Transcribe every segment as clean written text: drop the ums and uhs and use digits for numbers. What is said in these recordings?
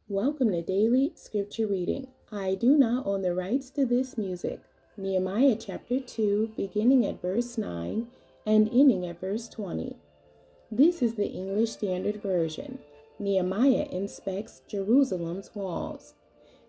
Welcome to Daily Scripture Reading. I do not own the rights to this music. Nehemiah chapter 2, beginning at verse 9 and ending at verse 20. This is the English Standard Version. Nehemiah inspects Jerusalem's walls.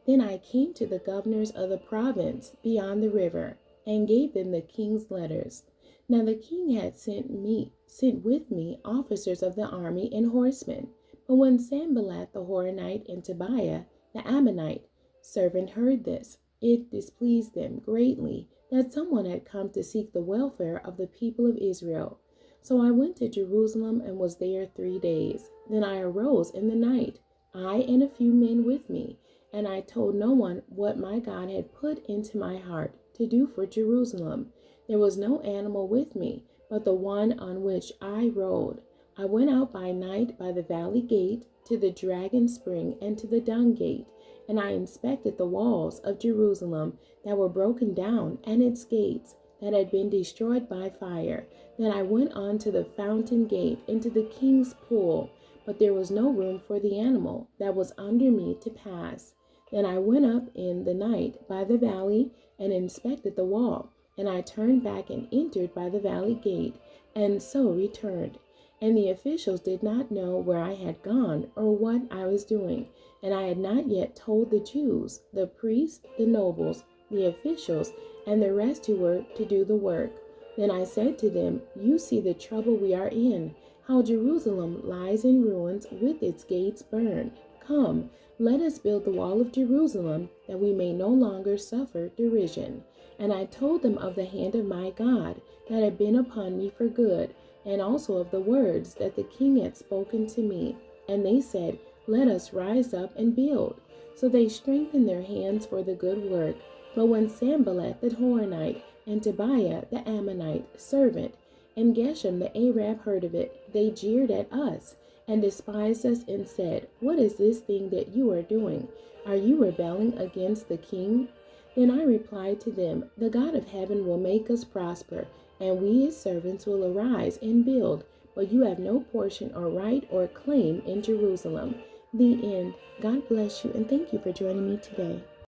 Then I came to the governors of the province beyond the river and gave them the king's letters. Now the king had sent with me officers of the army and horsemen. But when Sanballat the Horonite and Tobiah the Ammonite servant heard this, it displeased them greatly that someone had come to seek the welfare of the people of Israel. So I went to Jerusalem and was there 3 days. Then I arose in the night, I and a few men with me, and I told no one what my God had put into my heart to do for Jerusalem. There was no animal with me, but the one on which I rode. I went out by night by the valley gate to the dragon spring and to the dung gate, and I inspected the walls of Jerusalem that were broken down and its gates that had been destroyed by fire. Then I went on to the fountain gate into the king's pool, but there was no room for the animal that was under me to pass. Then I went up in the night by the valley and inspected the wall, and I turned back and entered by the valley gate, and so returned. And the officials did not know where I had gone or what I was doing, and I had not yet told the Jews, the priests, the nobles, the officials, and the rest who were to do the work. Then I said to them, You see the trouble we are in, how Jerusalem lies in ruins with its gates burned. Come, let us build the wall of Jerusalem, that we may no longer suffer derision. And I told them of the hand of my God that had been upon me for good, and also of the words that the king had spoken to me. And they said, Let us rise up and build. So they strengthened their hands for the good work. But when Sanballat the Horonite and Tobiah the Ammonite servant and Geshem the Arab heard of it, they jeered at us and despised us and said, What is this thing that you are doing? Are you rebelling against the king? Then I replied to them, The God of heaven will make us prosper, and we his servants will arise and build, but you have no portion or right or claim in Jerusalem. The end. God bless you, and thank you for joining me today.